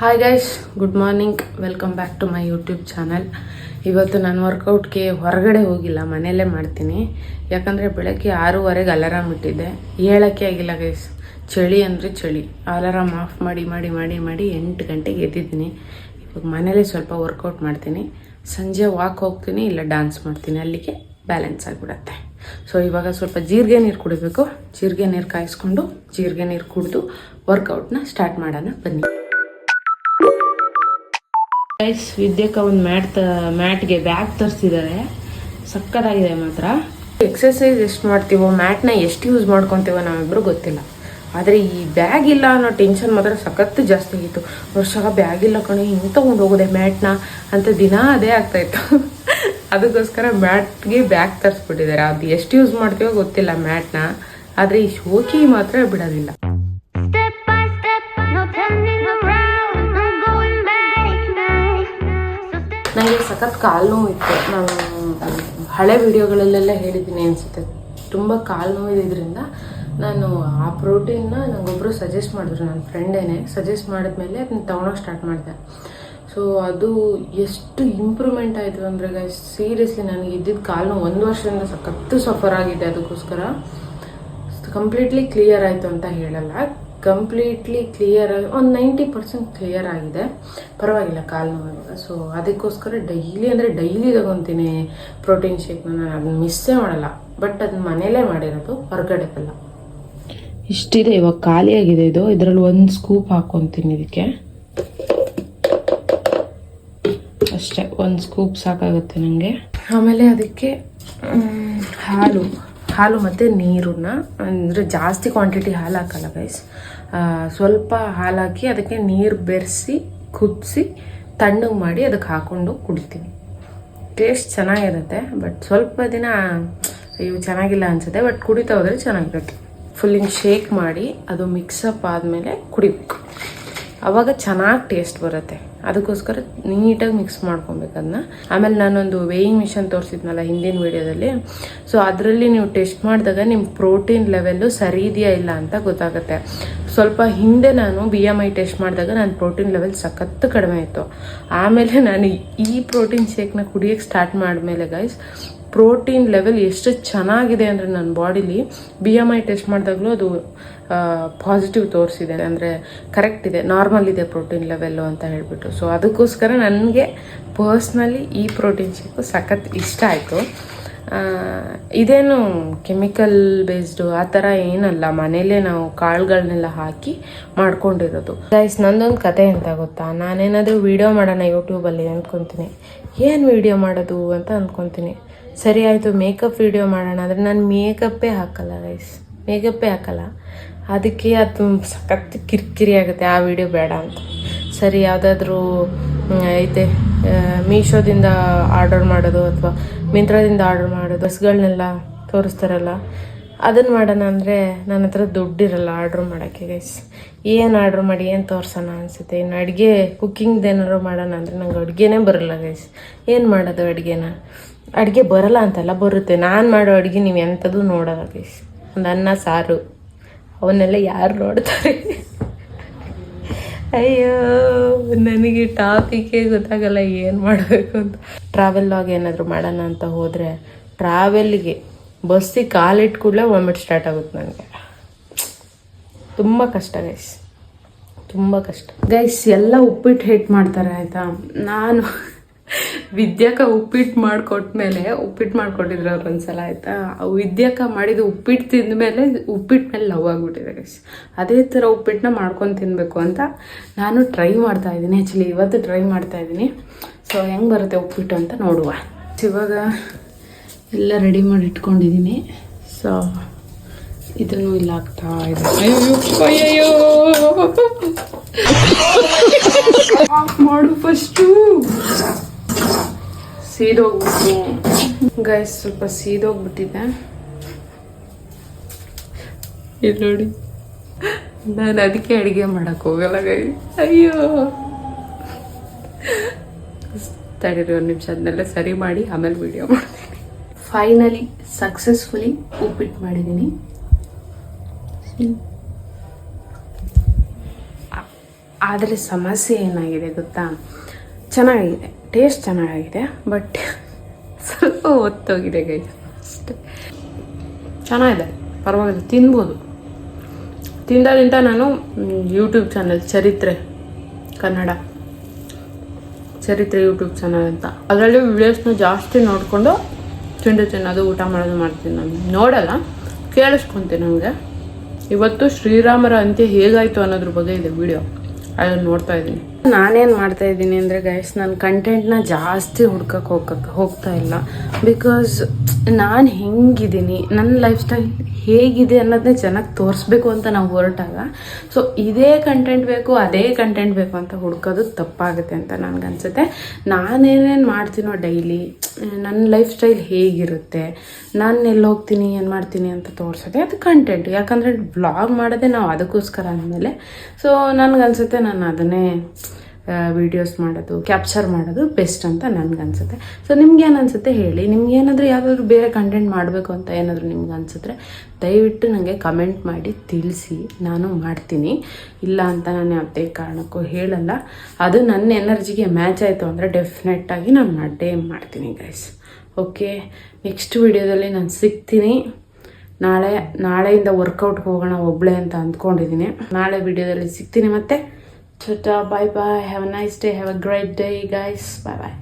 Hi guys, good morning. Welcome back to my YouTube channel. ಇವತ್ತು ನಾನು ವರ್ಕೌಟ್ಗೆ ಹೊರಗಡೆ ಹೋಗಿಲ್ಲ, ಮನೆಯಲ್ಲೇ ಮಾಡ್ತೀನಿ. ಯಾಕಂದರೆ ಬೆಳಗ್ಗೆ 6:30ಗೆ ಅಲಾರಾಮ್ ಇಟ್ಟಿದ್ದೆ, ಹೇಳೋಕ್ಕೆ ಆಗಿಲ್ಲ ಗೈಸ್. ಚಳಿ ಅಂದರೆ ಚಳಿ. ಅಲಾರಾಮ್ ಆಫ್ ಮಾಡಿ 8 ಗಂಟೆಗೆ ಎದ್ದಿದ್ದೀನಿ. ಇವಾಗ ಮನೇಲೇ ಸ್ವಲ್ಪ ವರ್ಕೌಟ್ ಮಾಡ್ತೀನಿ, ಸಂಜೆ ವಾಕ್ ಹೋಗ್ತೀನಿ, ಇಲ್ಲ ಡ್ಯಾನ್ಸ್ ಮಾಡ್ತೀನಿ. ಅಲ್ಲಿಗೆ ಬ್ಯಾಲೆನ್ಸ್ ಆಗಿಬಿಡತ್ತೆ. ಸೊ ಇವಾಗ ಸ್ವಲ್ಪ ಜೀರಿಗೆ ನೀರು ಕುಡಿಬೇಕು. ಜೀರಿಗೆ ನೀರು ಕಾಯಿಸ್ಕೊಂಡು ಜೀರಿಗೆ ನೀರು ಕುಡಿದು ವರ್ಕೌಟ್ನ ಸ್ಟಾರ್ಟ್ ಮಾಡೋಣ ಬನ್ನಿ. ಗೈಸ್, ವಿದ್ಯಕ್ಕ ಒಂದು ಮ್ಯಾಟ್ಗೆ ಬ್ಯಾಗ್ ತರಿಸಿದ್ದಾರೆ. ಸಕ್ಕತ್ತಾಗಿದೆ ಮಾತ್ರ. ಎಕ್ಸಸೈಸ್ ಎಷ್ಟು ಮಾಡ್ತೀವೋ, ಮ್ಯಾಟ್ನ ಎಷ್ಟು ಯೂಸ್ ಮಾಡ್ಕೊತೀವೋ ನಾವಿಬ್ರು ಗೊತ್ತಿಲ್ಲ. ಆದರೆ ಈ ಬ್ಯಾಗ್ ಇಲ್ಲ ಅನ್ನೋ ಟೆನ್ಷನ್ ಮಾತ್ರ ಸಖತ್ತು ಜಾಸ್ತಿ ಆಗಿತ್ತು. ವರ್ಷ ಬ್ಯಾಗ್ ಇಲ್ಲ ಕಣೆ, ಹಿಂಗೆ ತೊಗೊಂಡು ಹೋಗೋದೆ ಮ್ಯಾಟ್ನ ಅಂತ ದಿನ ಅದೇ ಆಗ್ತಾಯಿತ್ತು. ಅದಕ್ಕೋಸ್ಕರ ಮ್ಯಾಟ್ಗೆ ಬ್ಯಾಗ್ ತರಿಸ್ಬಿಟ್ಟಿದ್ದಾರೆ. ಅದು ಎಷ್ಟು ಯೂಸ್ ಮಾಡ್ತೀವೋ ಗೊತ್ತಿಲ್ಲ ಮ್ಯಾಟ್ನ, ಆದರೆ ಈ ಶೋಕಿ ಮಾತ್ರ ಬಿಡೋದಿಲ್ಲ. ನನಗೆ ಸಖತ್ ಕಾಲು ನೋವು ಇತ್ತು. ನಾನು ಹಳೆ ವಿಡಿಯೋಗಳಲ್ಲೆಲ್ಲ ಹೇಳಿದ್ದೀನಿ ಅನಿಸುತ್ತೆ. ತುಂಬ ಕಾಲು ನೋವು ಇದರಿಂದ ನಾನು ಆ ಪ್ರೋಟೀನ್ನ ನನಗೊಬ್ಬರು ಸಜೆಸ್ಟ್ ಮಾಡಿದ್ರು, ನನ್ನ ಫ್ರೆಂಡೇನೆ ಸಜೆಸ್ಟ್ ಮಾಡಿದ್ಮೇಲೆ ಅದನ್ನ ತೊಗೊಳೋಕೆ ಸ್ಟಾರ್ಟ್ ಮಾಡಿದೆ. ಸೊ ಅದು ಎಷ್ಟು ಇಂಪ್ರೂವ್ಮೆಂಟ್ ಆಯಿತು ಅಂದರೆ ಗೈಸ್, ಸೀರಿಯಸ್ಲಿ ನನಗೆ ಇದ್ದಿದ್ದು ಕಾಲು ನೋವು 1 ವರ್ಷದಿಂದ ಸಖತ್ತು ಸಫರ್ ಆಗಿದೆ. ಅದಕ್ಕೋಸ್ಕರ ಕಂಪ್ಲೀಟ್ಲಿ ಕ್ಲಿಯರ್ ಆಯಿತು ಅಂತ ಹೇಳಲ್ಲ, ಕಂಪ್ಲೀಟ್ಲಿ ಕ್ಲಿಯರ್ ಆಗಿ ಒಂದು 90% ಕ್ಲಿಯರ್ ಆಗಿದೆ. ಪರವಾಗಿಲ್ಲ ಕಾಲು ನೋವು ಇವಾಗ. ಸೊ ಅದಕ್ಕೋಸ್ಕರ ಡೈಲಿ ತಗೊತೀನಿ ಪ್ರೋಟೀನ್ ಶೇಕ್ನ. ನಾನು ಅದನ್ನ ಮಿಸ್ಸೇ ಮಾಡಲ್ಲ. ಬಟ್ ಅದನ್ನ ಮನೇಲೇ ಮಾಡಿರೋದು, ಹೊರಗಡೆ ಬಲ್ಲ. ಇಷ್ಟಿದೆ, ಇವಾಗ ಖಾಲಿಯಾಗಿದೆ ಇದು. ಇದರಲ್ಲಿ 1 ಸ್ಕೂಪ್ ಹಾಕ್ಕೊತೀನಿ ಇದಕ್ಕೆ ಅಷ್ಟೇ. 1 ಸ್ಕೂಪ್ ಸಾಕಾಗುತ್ತೆ ನನಗೆ. ಆಮೇಲೆ ಅದಕ್ಕೆ ಹಾಲು ಮತ್ತು ನೀರನ್ನ, ಅಂದರೆ ಜಾಸ್ತಿ ಕ್ವಾಂಟಿಟಿ ಹಾಲು ಹಾಕಲ್ಲ ಗೈಸ್. ಸ್ವಲ್ಪ ಹಾಲು ಹಾಕಿ ಅದಕ್ಕೆ ನೀರು ಬೆರೆಸಿ ಕುದಿಸಿ ತಣ್ಣಗೆ ಮಾಡಿ ಅದಕ್ಕೆ ಹಾಕ್ಕೊಂಡು ಕುಡಿತೀನಿ. ಟೇಸ್ಟ್ ಚೆನ್ನಾಗಿರುತ್ತೆ. ಬಟ್ ಸ್ವಲ್ಪ ದಿನ ಇವು ಚೆನ್ನಾಗಿಲ್ಲ ಅನಿಸುತ್ತೆ, ಬಟ್ ಕುಡಿತಾ ಹೋದರೆ ಚೆನ್ನಾಗಿರುತ್ತೆ. ಫುಲ್ಲಿಂಗ್ ಶೇಕ್ ಮಾಡಿ ಅದು ಮಿಕ್ಸಪ್ ಆದಮೇಲೆ ಕುಡಿಬೇಕು, ಆವಾಗ ಚೆನ್ನಾಗಿ ಟೇಸ್ಟ್ ಬರುತ್ತೆ. ಅದಕ್ಕೋಸ್ಕರ ನೀಟಾಗಿ ಮಿಕ್ಸ್ ಮಾಡ್ಕೊಬೇಕು ಅದನ್ನ. ಆಮೇಲೆ ನಾನೊಂದು ವೇಯಿಂಗ್ ಮಿಷನ್ ತೋರಿಸಿದ್ನಲ್ಲ ಹಿಂದಿನ ವೀಡಿಯೋದಲ್ಲಿ, ಸೊ ಅದರಲ್ಲಿ ನೀವು ಟೆಸ್ಟ್ ಮಾಡಿದಾಗ ನಿಮ್ಮ ಪ್ರೋಟೀನ್ ಲೆವೆಲ್ಲು ಸರಿ ಇದೆಯಾ ಇಲ್ಲ ಅಂತ ಗೊತ್ತಾಗುತ್ತೆ. ಸ್ವಲ್ಪ ಹಿಂದೆ ನಾನು BMI ಟೆಸ್ಟ್ ಮಾಡಿದಾಗ ನನ್ನ ಪ್ರೋಟೀನ್ ಲೆವೆಲ್ ಸಖತ್ತು ಕಡಿಮೆ ಇತ್ತು. ಆಮೇಲೆ ನಾನು ಈ ಪ್ರೋಟೀನ್ ಶೇಕ್ನ ಕುಡಿಯೋಕ್ಕೆ ಸ್ಟಾರ್ಟ್ ಮಾಡಿದ್ಮೇಲೆ ಗೈಸ್, ಪ್ರೋಟೀನ್ ಲೆವೆಲ್ ಎಷ್ಟು ಚೆನ್ನಾಗಿದೆ ಅಂದರೆ ನನ್ನ ಬಾಡಿಲಿ BMI ಟೆಸ್ಟ್ ಮಾಡಿದಾಗಲೂ ಅದು ಪಾಸಿಟಿವ್ ತೋರಿಸಿದೆ, ಅಂದರೆ ಕರೆಕ್ಟ್ ಇದೆ, ನಾರ್ಮಲ್ ಇದೆ ಪ್ರೋಟೀನ್ ಲೆವೆಲ್ಲು ಅಂತ ಹೇಳಿಬಿಟ್ಟು. ಸೊ ಅದಕ್ಕೋಸ್ಕರ ನನಗೆ ಪರ್ಸ್ನಲಿ ಈ ಪ್ರೋಟೀನ್ ಶೇಕು ಸಖತ್ ಇಷ್ಟ ಆಯಿತು. ಇದೇನು ಕೆಮಿಕಲ್ ಬೇಸ್ಡು ಆ ಥರ ಏನಲ್ಲ, ಮನೇಲೇ ನಾವು ಕಾಳುಗಳನ್ನೆಲ್ಲ ಹಾಕಿ ಮಾಡ್ಕೊಂಡಿರೋದು. ಗೈಸ್, ನಂದೊಂದು ಕತೆ ಅಂತ ಗೊತ್ತಾ, ನಾನೇನಾದರೂ ವೀಡಿಯೋ ಮಾಡೋಣ ಯೂಟ್ಯೂಬಲ್ಲಿ ಅಂದ್ಕೊತೀನಿ. ಏನು ವೀಡಿಯೋ ಮಾಡೋದು ಅಂತ ಅಂದ್ಕೊತೀನಿ. ಸರಿ ಆಯಿತು, ಮೇಕಪ್ ವೀಡಿಯೋ ಮಾಡೋಣ ಅಂದರೆ ನಾನು ಮೇಕಪ್ಪೇ ಹಾಕಲ್ಲ ಗೈಸ್, ಮೇಕಪ್ಪೇ ಹಾಕಲ್ಲ. ಅದಕ್ಕೆ ಅದು ಸಖತ್ ಕಿರಿಕಿರಿ ಆಗುತ್ತೆ, ಆ ವಿಡಿಯೋ ಬೇಡ ಅಂತ. ಸರಿ, ಯಾವುದಾದ್ರೂ ಐತೆ ಮೀಶೋದಿಂದ ಆರ್ಡರ್ ಮಾಡೋದು ಅಥವಾ ಮಿಂತ್ರಾದಿಂದ ಆರ್ಡರ್ ಮಾಡೋದು, ಡ್ರೆಸ್ಗಳನ್ನೆಲ್ಲ ತೋರಿಸ್ತಾರಲ್ಲ, ಅದನ್ನು ಮಾಡೋಣ ಅಂದರೆ ನನ್ನ ಹತ್ರ ದುಡ್ಡಿರಲ್ಲ ಆರ್ಡ್ರ್ ಮಾಡೋಕ್ಕೆ ಗೈಸ್. ಏನು ಆರ್ಡ್ರ್ ಮಾಡಿ ಏನು ತೋರಿಸೋಣ ಅನಿಸುತ್ತೆ. ಇನ್ನು ಅಡುಗೆ ಕುಕ್ಕಿಂಗ್ದು ಏನಾದ್ರು ಮಾಡೋಣ ಅಂದರೆ ನಂಗೆ ಅಡುಗೆನೇ ಬರಲ್ಲ ಗೈಸ್. ಏನು ಮಾಡೋದು ಅಡುಗೆನ? ಅಡುಗೆ ಬರಲ್ಲ ಅಂತಲ್ಲ, ಬರುತ್ತೆ. ನಾನು ಮಾಡೋ ಅಡುಗೆ ನೀವು ಎಂಥದ್ದು ನೋಡೋಲ್ಲ ಗೈಸ್. ಒಂದು ಅನ್ನ ಸಾರು ಅವನ್ನೆಲ್ಲ ಯಾರು ನೋಡ್ತಾರೆ? ಅಯ್ಯೋ, ನನಗೆ ಟಾಪಿಕೇ ಗೊತ್ತಾಗಲ್ಲ ಏನು ಮಾಡಬೇಕು ಅಂತ. ಟ್ರಾವೆಲ್ ಲಾಗ್ ಏನಾದರೂ ಮಾಡೋಣ ಅಂತ ಹೋದರೆ ಟ್ರಾವೆಲ್ಗೆ ಬಸ್ಸಿಗೆ ಕಾಲಿಟ್ಟು ಕೂಡಲೇ ವಾಮಿಟ್ ಸ್ಟಾರ್ಟ್ ಆಗುತ್ತೆ ನನಗೆ. ತುಂಬ ಕಷ್ಟ ಗೈಸ್, ತುಂಬ ಕಷ್ಟ ಗೈಸ್. ಎಲ್ಲ ಉಪ್ಪಿಟ್ಟು ಹೇಟ್ ಮಾಡ್ತಾರೆ ಆಯಿತಾ. ನಾನು ವಿದ್ಯಾಕ ಉಪ್ಪಿಟ್ಟು ಮಾಡಿಕೊಟ್ಮೇಲೆ, ಉಪ್ಪಿಟ್ಟು ಮಾಡಿಕೊಟ್ಟಿದ್ರು ಅವ್ರು ಒಂದ್ಸಲ ಆಯಿತಾ, ವಿದ್ಯಾಕ ಮಾಡಿದ ಉಪ್ಪಿಟ್ಟು ತಿಂದ ಮೇಲೆ ಉಪ್ಪಿಟ್ಟು ಮೇಲೆ ಲವ್ ಆಗಿಬಿಟ್ಟಿದೆ ಗೈಸ್. ಅದೇ ಥರ ಉಪ್ಪಿಟ್ಟನ್ನ ಮಾಡ್ಕೊಂಡು ತಿನ್ನಬೇಕು ಅಂತ ನಾನು ಟ್ರೈ ಮಾಡ್ತಾಯಿದ್ದೀನಿ. ಆ್ಯಕ್ಚುಲಿ ಇವತ್ತು ಟ್ರೈ ಮಾಡ್ತಾಯಿದ್ದೀನಿ. ಸೊ ಹೆಂಗೆ ಬರುತ್ತೆ ಉಪ್ಪಿಟ್ಟು ಅಂತ ನೋಡುವ. ಇವಾಗ ಎಲ್ಲ ರೆಡಿ ಮಾಡಿ ಇಟ್ಕೊಂಡಿದ್ದೀನಿ. ಸೊ ಇದನ್ನು ಇಲ್ಲಿ ಹಾಕ್ತಾ ಇದ್ದೀನಿ. ಅಯ್ಯೋ ಮಾಡು ಫಸ್ಟು. ಸೀದೋಗ್ಬಿಟ್ಟು ಗೈಸ್, ಸ್ವಲ್ಪ ಸೀದೋಗ್ಬಿಟ್ಟಿದೆ. ಇದು ನೋಡಿ, ನಾನು ಅದಕ್ಕೆ ಅಡುಗೆ ಮಾಡೋಕ್ಕೆ ಹೋಗಲ್ಲ ಗೈಸ್. ಅಯ್ಯೋ, ತಡೀರಿ 1 ನಿಮಿಷ, ಅದನ್ನೆಲ್ಲ ಸರಿ ಮಾಡಿ ಆಮೇಲೆ ವಿಡಿಯೋ ಮಾಡ್ತೀನಿ. ಫೈನಲಿ ಸಕ್ಸಸ್ಫುಲಿ ಉಪ್ಪಿಟ್ಟು ಮಾಡಿದ್ದೀನಿ. ಆದರೆ ಸಮಸ್ಯೆ ಏನಾಗಿದೆ ಗೊತ್ತಾ, ಚೆನ್ನಾಗಿದೆ, ಟೇಸ್ಟ್ ಚೆನ್ನಾಗಿದೆ, ಬಟ್ ಸ್ವಲ್ಪ ಒತ್ತೋಗಿದೆ ಗೈಸ್ ಅಷ್ಟೇ. ಚೆನ್ನಾಗಿದೆ, ಪರವಾಗಿಲ್ಲ, ತಿನ್ಬೋದು. ತಿಂದ ನಾನು ಯೂಟ್ಯೂಬ್ ಚಾನಲ್ ಚರಿತ್ರೆ ಕನ್ನಡ ಚರಿತ್ರೆ ಯೂಟ್ಯೂಬ್ ಚಾನಲ್ ಅಂತ, ಅದರಲ್ಲಿ ವಿಡಿಯೋಸ್ನ ಜಾಸ್ತಿ ನೋಡಿಕೊಂಡು ತಿನ್ನೋದು ಊಟ ಮಾಡೋದು ಮಾಡ್ತೀನಿ. ನಾನು ನೋಡಲ್ಲ, ಕೇಳಿಸ್ಕೊತೀನಿ. ನಮಗೆ ಇವತ್ತು ಶ್ರೀರಾಮರ ಅಂತ್ಯ ಹೇಗಾಯಿತು ಅನ್ನೋದ್ರ ಬಗ್ಗೆ ಇದೆ ವಿಡಿಯೋ, ಅದನ್ನು ನೋಡ್ತಾ ಇದ್ದೀನಿ. ನಾನೇನು ಮಾಡ್ತಾ ಇದ್ದೀನಿ ಅಂದರೆ ಗೈಸ್, ನಾನು ಕಂಟೆಂಟ್ನ ಜಾಸ್ತಿ ಹುಡ್ಕಕ್ಕೆ ಹೋಗ್ತಾ ಇಲ್ಲ. ಬಿಕಾಸ್ ನಾನು ಹೆಂಗಿದ್ದೀನಿ, ನನ್ನ ಲೈಫ್ ಸ್ಟೈಲ್ ಹೇಗಿದೆ ಅನ್ನೋದನ್ನೇ ಜನಕ್ಕೆ ತೋರಿಸ್ಬೇಕು ಅಂತ ನಾವು ಹೊರಟಾಗ, ಸೊ ಇದೇ ಕಂಟೆಂಟ್ ಬೇಕು, ಅದೇ ಕಂಟೆಂಟ್ ಬೇಕು ಅಂತ ಹುಡ್ಕೋದು ತಪ್ಪಾಗುತ್ತೆ ಅಂತ ನನಗನ್ಸುತ್ತೆ. ನಾನೇನೇನು ಮಾಡ್ತೀನೋ ಡೈಲಿ, ನನ್ನ ಲೈಫ್ ಸ್ಟೈಲ್ ಹೇಗಿರುತ್ತೆ, ನಾನು ಎಲ್ಲಿ ಹೋಗ್ತೀನಿ, ಏನು ಮಾಡ್ತೀನಿ ಅಂತ ತೋರಿಸೋದೆ ಅದು ಕಂಟೆಂಟ್. ಯಾಕಂದರೆ ವ್ಲಾಗ್ ಮಾಡೋದೇ ನಾವು ಅದಕ್ಕೋಸ್ಕರ ಅಂದಮೇಲೆ, ಸೊ ನನಗನ್ಸುತ್ತೆ ನಾನು ಅದನ್ನೇ ವೀಡಿಯೋಸ್ ಮಾಡೋದು, ಕ್ಯಾಪ್ಚರ್ ಮಾಡೋದು ಬೆಸ್ಟ್ ಅಂತ ನನಗನ್ಸುತ್ತೆ. ಸೊ ನಿಮ್ಗೇನು ಅನಿಸುತ್ತೆ ಹೇಳಿ. ನಿಮ್ಗೇನಾದರೂ ಯಾವುದಾದ್ರೂ ಬೇರೆ ಕಂಟೆಂಟ್ ಮಾಡಬೇಕು ಅಂತ ಏನಾದರೂ ನಿಮ್ಗೆ ಅನಿಸಿದ್ರೆ ದಯವಿಟ್ಟು ನನಗೆ ಕಮೆಂಟ್ ಮಾಡಿ ತಿಳಿಸಿ, ನಾನು ಮಾಡ್ತೀನಿ. ಇಲ್ಲ ಅಂತ ನಾನು ಯಾವುದೇ ಕಾರಣಕ್ಕೂ ಹೇಳಲ್ಲ. ಅದು ನನ್ನ ಎನರ್ಜಿಗೆ ಮ್ಯಾಚ್ ಆಯಿತು ಅಂದರೆ ಡೆಫಿನೆಟ್ಟಾಗಿ ನಾನು ಮಾಡೇ ಮಾಡ್ತೀನಿ ಗೈಸ್. ಓಕೆ, ನೆಕ್ಸ್ಟ್ ವಿಡಿಯೋದಲ್ಲಿ ನಾನು ಸಿಗ್ತೀನಿ. ನಾಳೆಯಿಂದ ವರ್ಕೌಟ್ಗೆ ಹೋಗೋಣ ಒಬ್ಬಳೇ ಅಂತ ಅಂದ್ಕೊಂಡಿದ್ದೀನಿ. ನಾಳೆ ವಿಡಿಯೋದಲ್ಲಿ ಸಿಗ್ತೀನಿ. ಮತ್ತೆ Tata, bye bye. Have a nice day. Have a great day, guys. Bye bye.